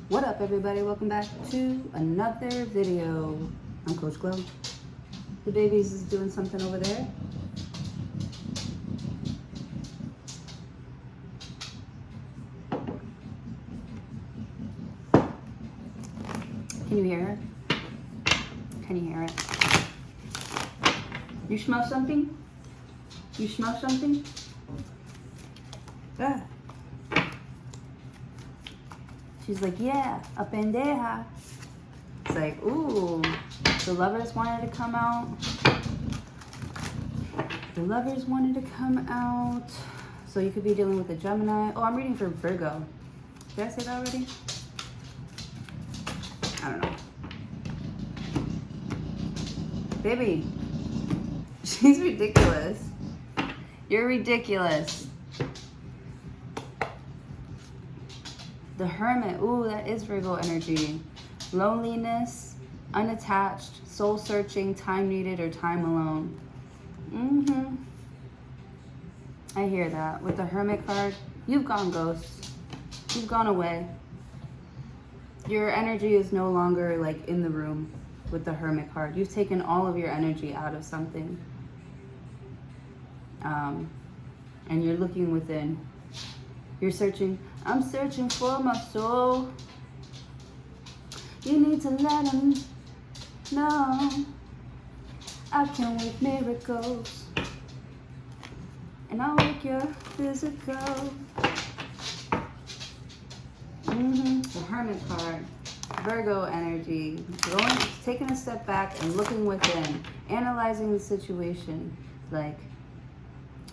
What up, everybody? Welcome back to another video. I'm Coach Glow. The babies is doing something over there. Can you hear it? Can you hear it? You smell something? You smell something? Ah. She's like, yeah, a pendeja. It's like, ooh, the lovers wanted to come out. The lovers wanted to come out. So you could be dealing with a Gemini. Oh, I'm reading for Virgo. Did I say that already? I don't know. Baby, she's ridiculous. You're ridiculous. The Hermit, ooh, that is Virgo energy. Loneliness, unattached, soul searching, time needed, or time alone. I hear that. With the Hermit card, you've gone ghost. You've gone away. Your energy is no longer like in the room with the Hermit card. You've taken all of your energy out of something. And you're looking within. You're searching. I'm searching for my soul. You need to let him know I can work miracles. And I'll work your physical. The Hermit card. Virgo energy. Taking a step back and looking within. Analyzing the situation. Like,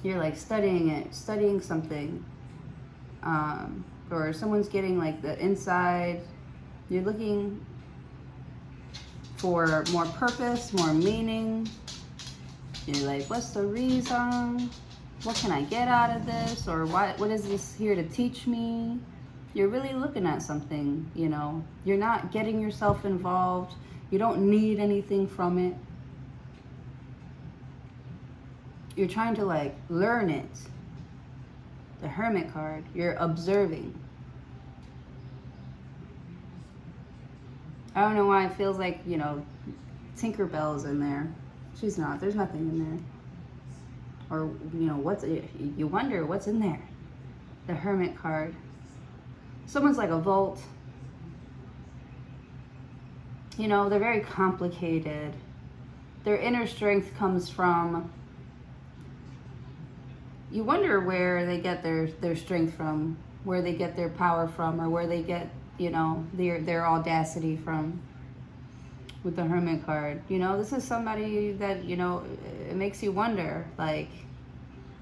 you're like studying it. Studying something. Or someone's getting like the inside. You're looking for more purpose, more meaning. You're like, what's the reason? What can I get out of this? Or what is this here to teach me? You're really looking at something, you know. You're not getting yourself involved. You don't need anything from it. You're trying to like learn it. The Hermit card, you're observing. I don't know why it feels like, you know, Tinkerbell's in there. She's not. There's nothing in there. Or, you know, you wonder what's in there. The Hermit card. Someone's like a vault. You know, they're very complicated. Their inner strength comes from, you wonder where they get their strength from, where they get their power from, or where they get, you know, their audacity from with the Hermit card. You know, this is somebody that, you know, it makes you wonder, like,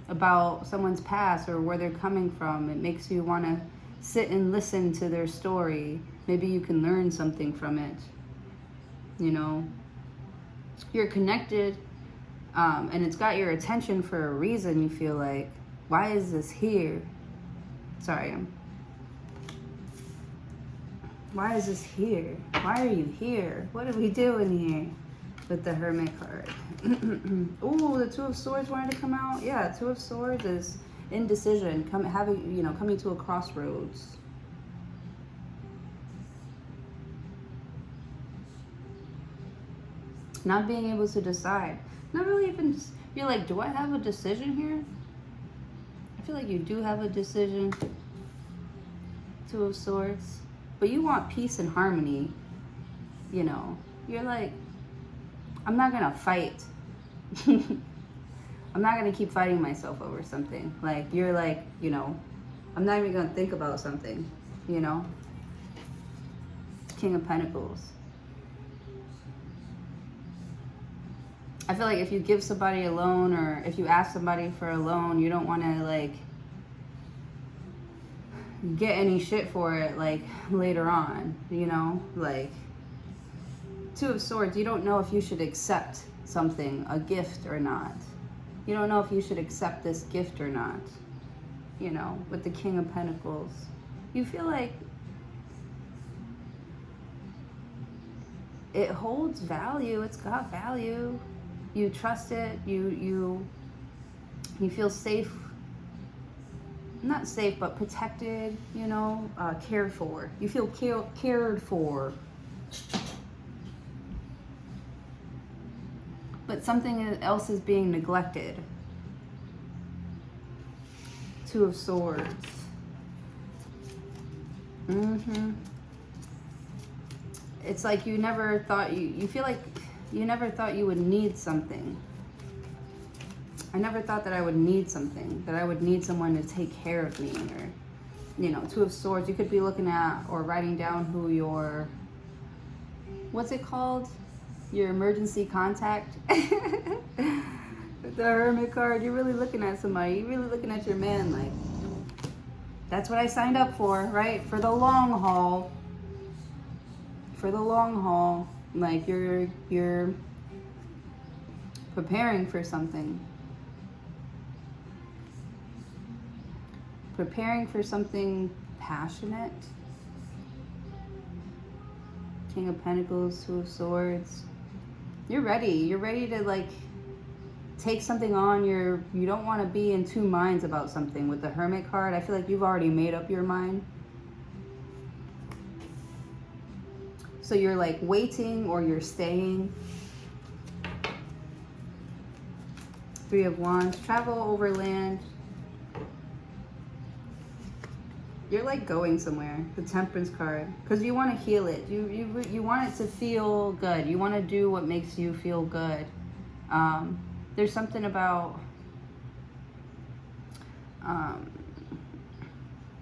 about someone's past or where they're coming from. It makes you want to sit and listen to their story. Maybe you can learn something from it. You know, you're connected, and it's got your attention for a reason. You feel like, why is this here? Sorry, why is this here? Why are you here? What are we doing here with the Hermit card? Ooh, the Two of Swords wanted to come out. Yeah, Two of Swords is indecision, coming to a crossroads. Not being able to decide. Not really even, you're like, do I have a decision here? I feel like you do have a decision. Two of Swords. But you want peace and harmony. You know, you're like, I'm not gonna fight. I'm not gonna keep fighting myself over something. Like, you're like, you know, I'm not even gonna think about something, you know? King of Pentacles. I feel like if you give somebody a loan, or if you ask somebody for a loan, you don't wanna like get any shit for it like later on, you know? Like, Two of Swords, you don't know if you should accept something, a gift or not. You don't know if you should accept this gift or not. You know, with the King of Pentacles. You feel like it holds value. It's got value. You trust it. You feel safe not safe, but protected, you know, cared for. You feel cared for. But something else is being neglected. Two of Swords. It's like you never thought you feel like you never thought you would need something. I never thought that I would need something, that I would need someone to take care of me, or, you know, Two of Swords. You could be looking at or writing down who your, what's it called? Your emergency contact. With the Hermit card, you're really looking at somebody. You're really looking at your man like, that's what I signed up for, right? For the long haul. For the long haul. Like you're preparing for something. Preparing for something passionate. King of Pentacles, Two of Swords. You're ready. You're ready to like take something on. You don't want to be in two minds about something. With the Hermit card, I feel like you've already made up your mind. So you're like waiting or you're staying. Three of Wands. Travel over land. You're like going somewhere. The Temperance card, because you want to heal it. You want it to feel good. You want to do what makes you feel good. There's something about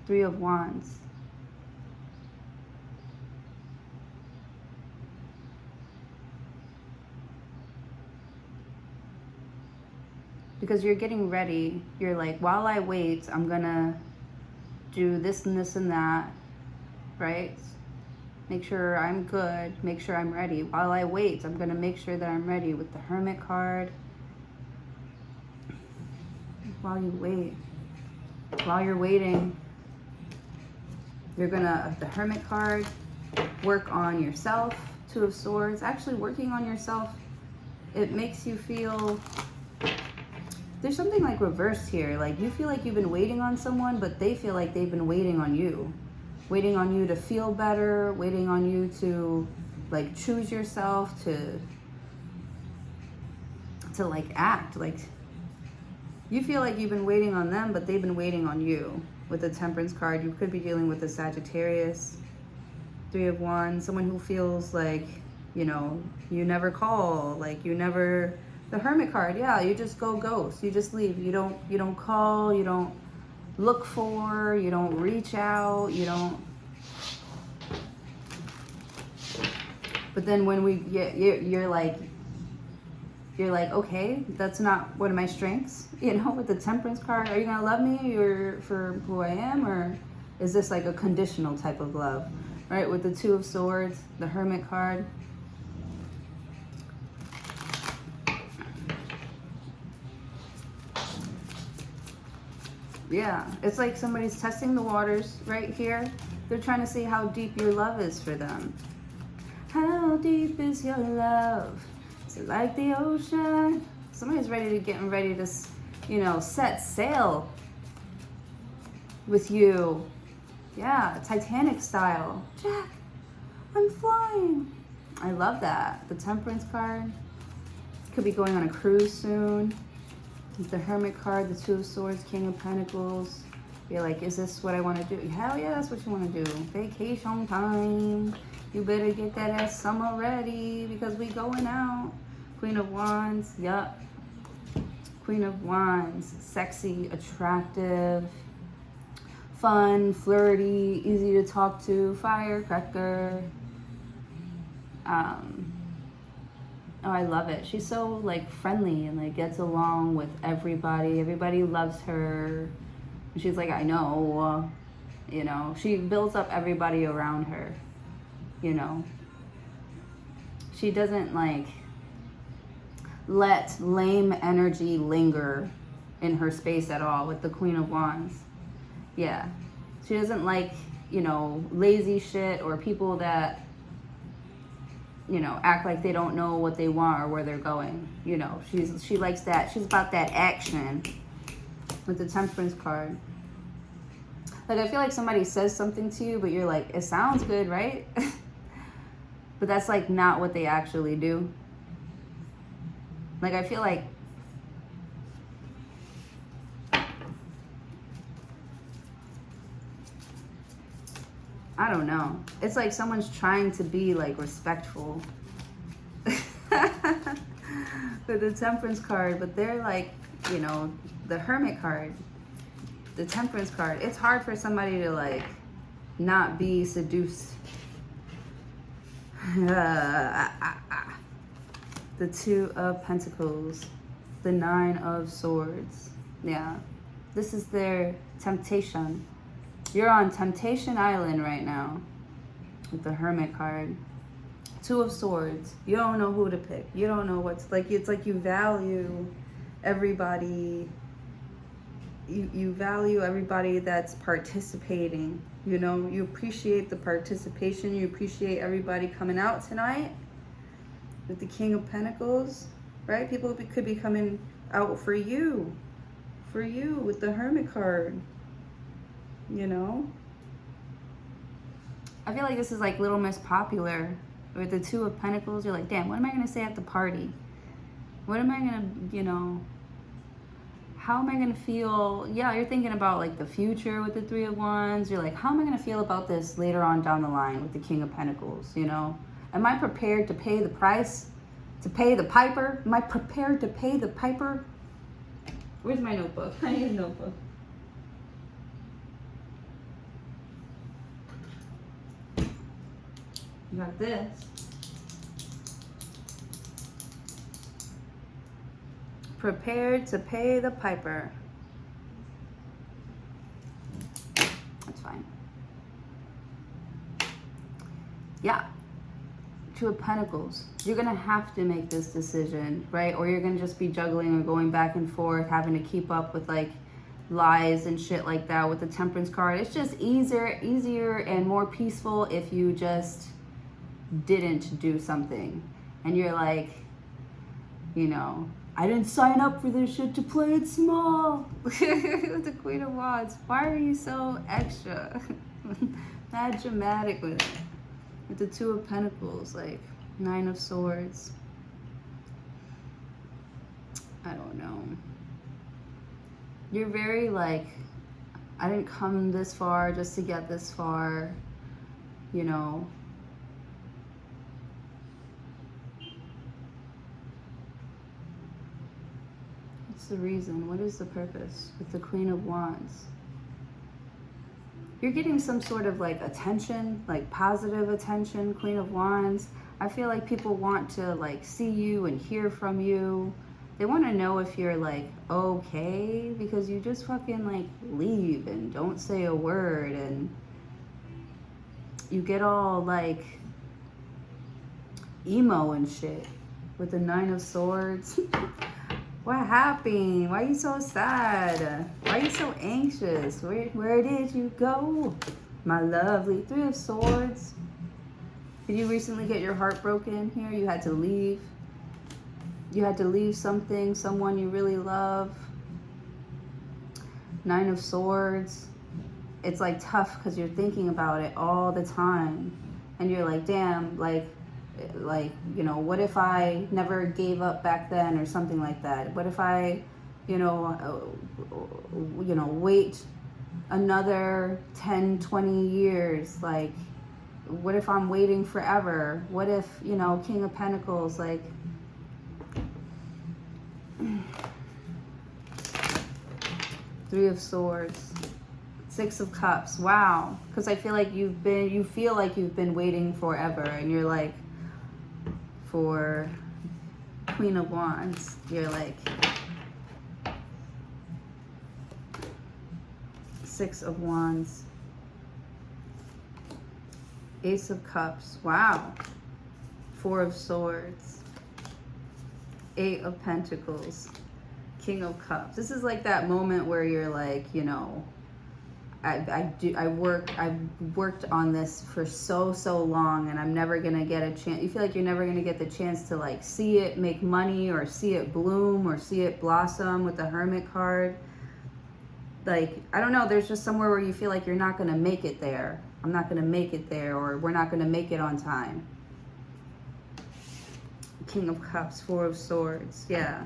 Three of Wands. Because you're getting ready. You're like, while I wait, I'm gonna do this and this and that, right? Make sure I'm good, make sure I'm ready. While I wait, I'm gonna make sure that I'm ready. With the Hermit card, while you wait, while you're waiting, you're gonna, the Hermit card, work on yourself. Two of Swords. Actually working on yourself, it makes you feel, there's something like reversed here. Like you feel like you've been waiting on someone, but they feel like they've been waiting on you. Waiting on you to feel better, waiting on you to like choose yourself, to like act. Like you feel like you've been waiting on them, but they've been waiting on you. With the Temperance card, you could be dealing with a Sagittarius. Three of Wands, someone who feels like, you know, you never call, like you never. The Hermit card, yeah, you just go ghost. You just leave. You don't call. You don't look for. You don't reach out. You don't. But then when we get, you're like, okay, that's not one of my strengths. You know, with the Temperance card, are you gonna love me or for who I am, or is this like a conditional type of love, right? With the Two of Swords, the Hermit card. Yeah, it's like somebody's testing the waters right here. They're trying to see how deep your love is for them. How deep is your love? Is it like the ocean? Somebody's getting ready to, you know, set sail with you. Yeah, Titanic style. Jack, I'm flying. I love that. The Temperance card. Could be going on a cruise soon. The Hermit card, the Two of Swords, King of Pentacles. You're like, is this what I want to do? Hell yeah, that's what you want to do. Vacation time. You better get that ass summer ready because we going out. Queen of Wands, yup. Queen of Wands, sexy, attractive, fun, flirty, easy to talk to, firecracker. Oh, I love it. She's so like friendly and like gets along with everybody. Everybody loves her. And she's like, I know, you know, she builds up everybody around her, you know. She doesn't like let lame energy linger in her space at all with the Queen of Wands. Yeah. She doesn't like, you know, lazy shit or people that, you know, act like they don't know what they want or where they're going. You know, she likes that. She's about that action with the Temperance card. Like, I feel like somebody says something to you, but you're like, it sounds good, right? But that's like not what they actually do. Like, I feel like I don't know. It's like someone's trying to be like respectful with the Temperance card, but they're like, you know, the Hermit card, the Temperance card. It's hard for somebody to like not be seduced. The Two of Pentacles, the Nine of Swords. Yeah, this is their temptation. You're on Temptation Island right now with the Hermit card. Two of Swords. You don't know who to pick. You don't know what's like. It's like you value everybody. You value everybody that's participating. You know, you appreciate the participation. You appreciate everybody coming out tonight with the King of Pentacles, right? People could be coming out for you with the Hermit card. You know, I feel like this is like Little Miss Popular with the Two of Pentacles. You're like, damn, what am I gonna say at the party? What am I gonna, you know, how am I gonna feel? Yeah, you're thinking about like the future with the Three of Wands. You're like, how am I gonna feel about this later on down the line with the King of Pentacles? You know, am I prepared to pay the price, to pay the piper? Am I prepared to pay the piper? Where's my notebook? I need a notebook. You got this. Prepared to pay the piper. That's fine. Yeah. Two of Pentacles. You're going to have to make this decision, right? Or you're going to just be juggling or going back and forth, having to keep up with like lies and shit like that with the Temperance card. It's just easier and more peaceful if you just didn't do something and you're like, you know, I didn't sign up for this shit to play it small. With the Queen of Wands, why are you so extra mad dramatic with it? With the Two of Pentacles, like Nine of Swords, I don't know, you're very like, I didn't come this far just to get this far, you know. The reason? What is the purpose with the Queen of Wands? You're getting some sort of like attention, like positive attention, Queen of Wands. I feel like people want to like see you and hear from you. They want to know if you're like okay, because you just fucking like leave and don't say a word, and you get all like emo and shit with the Nine of Swords. What happened? Why are you so sad? Why are you so anxious? Where did you go? My lovely Three of Swords. Did you recently get your heart broken here? You had to leave. You had to leave something, someone you really love. Nine of Swords. It's like tough because you're thinking about it all the time. And you're like, damn, like, you know, what if I never gave up back then or something like that? What if I, you know, wait another 10, 20 years? Like, what if I'm waiting forever? What if, you know, King of Pentacles, like, Three of Swords, Six of Cups. Wow. Because I feel like you feel like you've been waiting forever, and you're like, for Queen of Wands, you're like Six of Wands, Ace of Cups. Wow. Four of Swords, Eight of Pentacles, King of Cups. This is like that moment where you're like, you know, I've worked on this for so long, and I'm never gonna get a chance. You feel like you're never gonna get the chance to like see it make money, or see it bloom, or see it blossom with the Hermit card. like, I don't know, there's just somewhere where you feel like you're not going to make it there. I'm not going to make it there, or we're not going to make it on time. King of Cups, Four of Swords, yeah.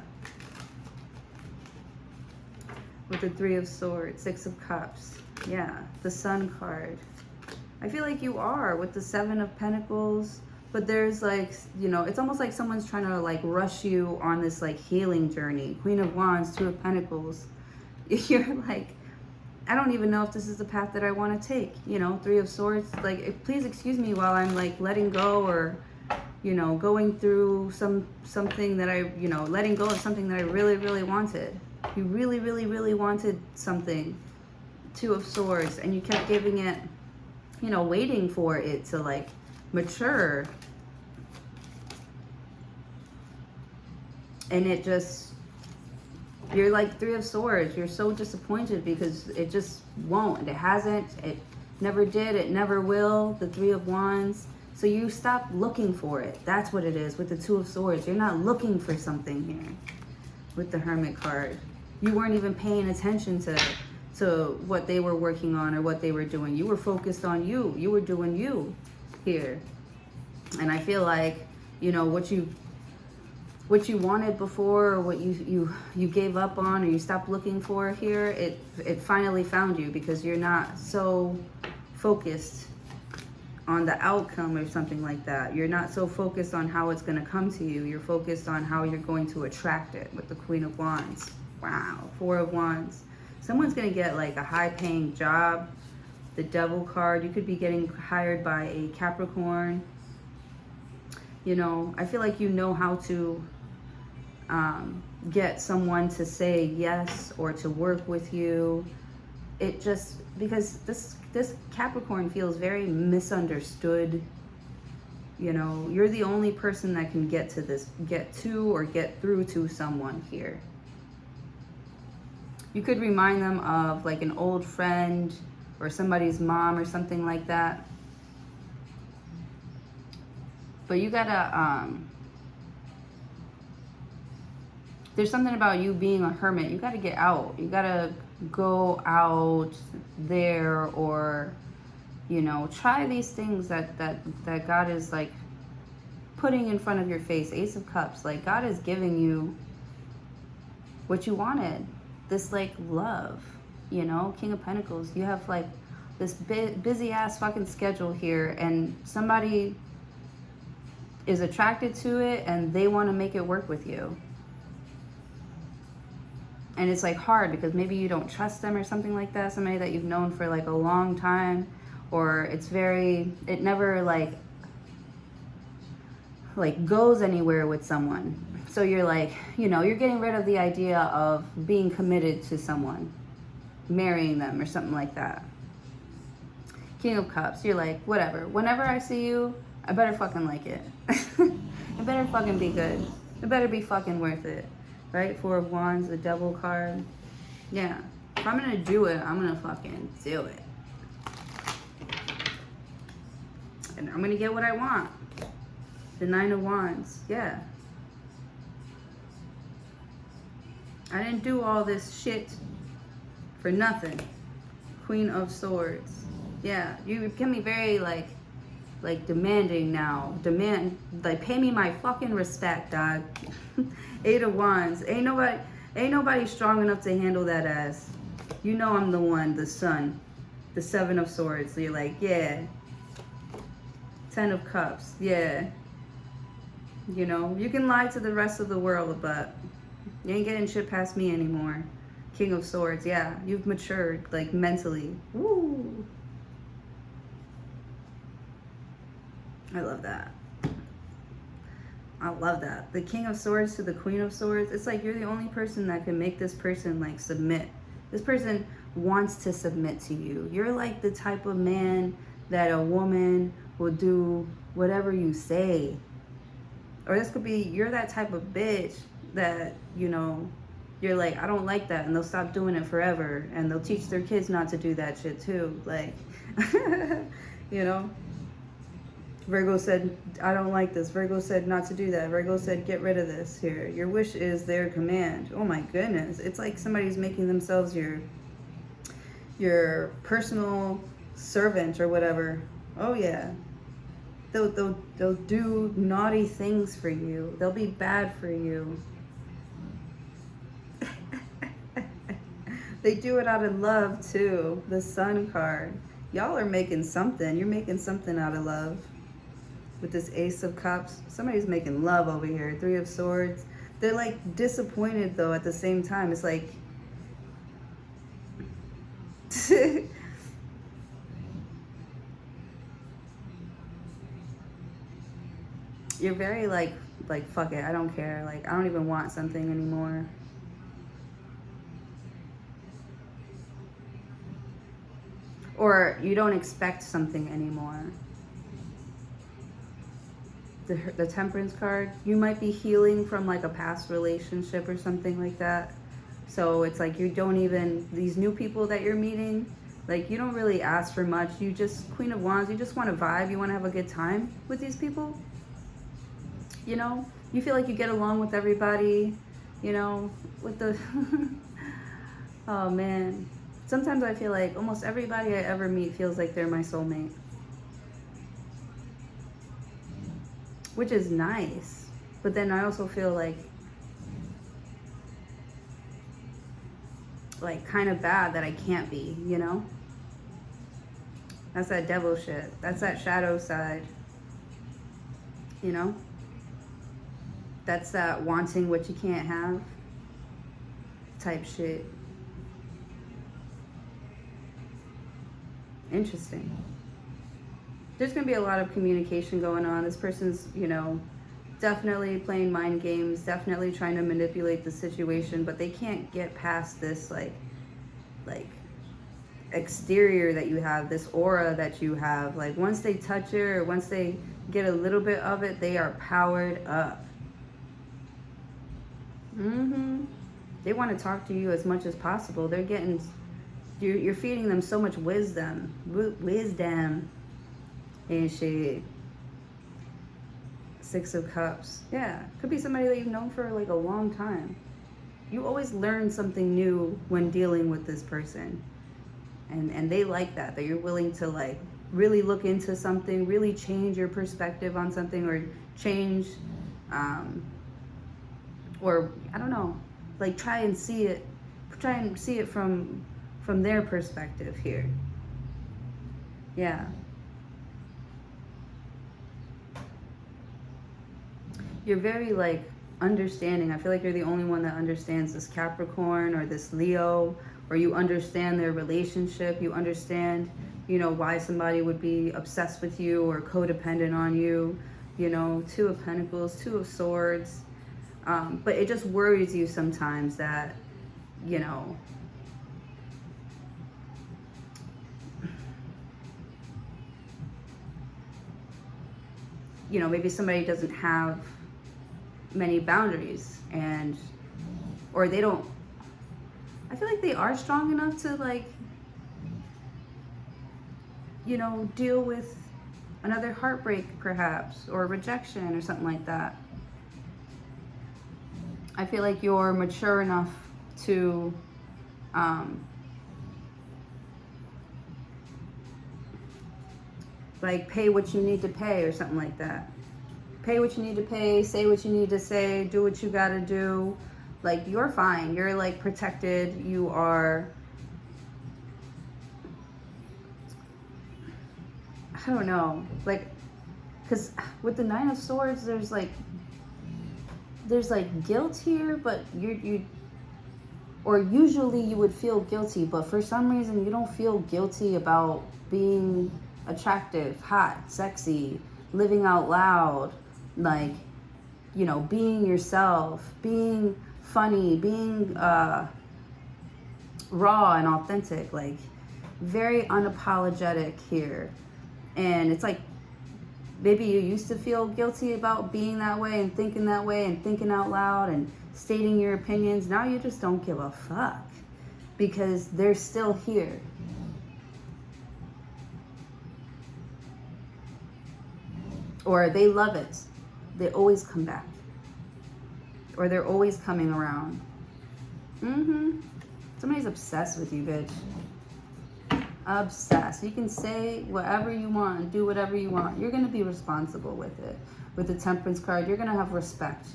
With the Three of Swords, Six of Cups, yeah. The Sun card. I feel like you are with the Seven of Pentacles, but there's like, you know, it's almost like someone's trying to like rush you on this like healing journey. Queen of Wands, Two of Pentacles. You're like, I don't even know if this is the path that I want to take. You know, Three of Swords, like, please excuse me while I'm like letting go, or, you know, going through something that I, you know, letting go of something that I really, really wanted. You really, really, really wanted something. Two of Swords, and you kept giving it, you know, waiting for it to like mature. And it just, you're like Three of Swords. You're so disappointed because it just won't. It hasn't. It never did. It never will. The Three of Wands. So you stop looking for it. That's what it is with the Two of Swords. You're not looking for something here with the Hermit card. You weren't even paying attention to what they were working on or what they were doing. You were focused on you. You were doing you here. And I feel like, you know, what you wanted before, or what you gave up on, or you stopped looking for here, it finally found you, because you're not so focused on the outcome or something like that. You're not so focused on how it's going to come to you. You're focused on how you're going to attract it with the Queen of Wands. Wow. Four of Wands. Someone's going to get like a high-paying job. The Devil card. You could be getting hired by a Capricorn. You know, I feel like you know how to get someone to say yes or to work with you. It just, because this Capricorn feels very misunderstood. You know, you're the only person that can get to or get through to someone here. You could remind them of like an old friend or somebody's mom or something like that. But you gotta, there's something about you being a hermit. You gotta get out. You gotta go out there, or, you know, try these things that God is like putting in front of your face. Ace of Cups. Like, God is giving you what you wanted. This like love, you know. King of Pentacles. You have like this busy ass fucking schedule here, and somebody is attracted to it and they want to make it work with you. And it's like hard because maybe you don't trust them or something like that. Somebody that you've known for like a long time, or it never like goes anywhere with someone. So you're like, you know, you're getting rid of the idea of being committed to someone, marrying them or something like that. King of Cups. You're like, whatever. Whenever I see you, I better fucking like it. It better fucking be good. It better be fucking worth it. Right? Four of Wands, the Devil card. Yeah. If I'm gonna do it, I'm gonna fucking do it. And I'm gonna get what I want. The Nine of Wands. Yeah. I didn't do all this shit for nothing. Queen of Swords. Yeah. You can be very like demanding now. Pay me my fucking respect, dog. Eight of Wands. Ain't nobody strong enough to handle that ass. You know I'm the one, the Sun. The Seven of Swords. So you're like, yeah. Ten of Cups. Yeah. You know, you can lie to the rest of the world, but you ain't getting shit past me anymore. King of Swords. Yeah. You've matured, like, mentally. Woo. I love that. I love that. The King of Swords to the Queen of Swords. It's like you're the only person that can make this person like submit. This person wants to submit to you. You're like the type of man that a woman will do whatever you say. Or this could be, you're that type of bitch that, you know, you're like, I don't like that. And they'll stop doing it forever. And they'll teach their kids not to do that shit too. Like, you know. Virgo said, I don't like this. Virgo said not to do that. Virgo said, get rid of this here. Your wish is their command. Oh my goodness. It's like somebody's making themselves your your personal servant or whatever. Oh yeah. They'll do naughty things for you. They'll be bad for you. They do it out of love too. The Sun card. Y'all are making something. You're making something out of love. With this Ace of Cups. Somebody's making love over here. Three of Swords. They're like disappointed though at the same time. It's like you're very like fuck it, I don't care. Like I don't even want something anymore. Or you don't expect something anymore. The Temperance card, you might be healing from like a past relationship or something like that. So it's like you don't even, these new people that you're meeting, like you don't really ask for much. You just, Queen of Wands, you just want to vibe. You want to have a good time with these people. You know, you feel like you get along with everybody, you know, with the, oh man. Sometimes I feel like almost everybody I ever meet feels like they're my soulmate. Which is nice. But then I also feel like kind of bad that I can't be, you know? That's that devil shit. That's that shadow side. You know? That's that wanting what you can't have type shit. Interesting. There's going to be a lot of communication going on. This person's, you know, definitely playing mind games, definitely trying to manipulate the situation, but they can't get past this like exterior that you have, this aura that you have. Like once they touch it or once they get a little bit of it, they are powered up. They want to talk to you as much as possible. They're getting, you're feeding them so much wisdom and shit. Six of Cups. Yeah, could be somebody that you've known for like a long time. You always learn something new when dealing with this person. And they like that you're willing to like really look into something, really change your perspective on something, or change, or I don't know, like try and see it from their perspective here. Yeah. You're very like understanding. I feel like you're the only one that understands this Capricorn or this Leo, or you understand their relationship. You understand, you know, why somebody would be obsessed with you or codependent on you. You know, Two of Pentacles, Two of Swords. But it just worries you sometimes that, you know, maybe somebody doesn't have many boundaries, and or they don't, I feel like they are strong enough to like, you know, deal with another heartbreak perhaps, or rejection or something like that. I feel like you're mature enough to like pay what you need to pay or something like that. Pay what you need to pay, say what you need to say, do what you gotta do. Like, you're fine. You're like protected. You are, I don't know, like, because with the Nine of Swords, there's like guilt here, but or usually you would feel guilty, but for some reason you don't feel guilty about being attractive, hot, sexy, living out loud, like, you know, being yourself, being funny, being raw and authentic, like very unapologetic here. And it's like, maybe you used to feel guilty about being that way and thinking out loud and stating your opinions. Now you just don't give a fuck because they're still here. Or they love it. They always come back. Or they're always coming around. Somebody's obsessed with you, bitch. Obsessed. You can say whatever you want and do whatever you want. You're going to be responsible with it. With the Temperance card, you're going to have respect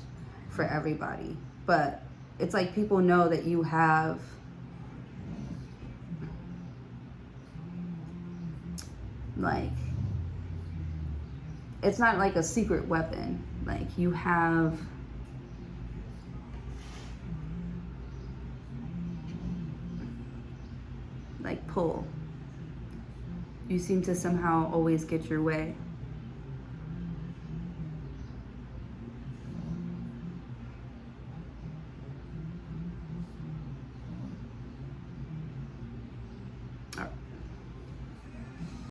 for everybody. But it's like people know that you have like, it's not like a secret weapon. Like you have like pull. You seem to somehow always get your way.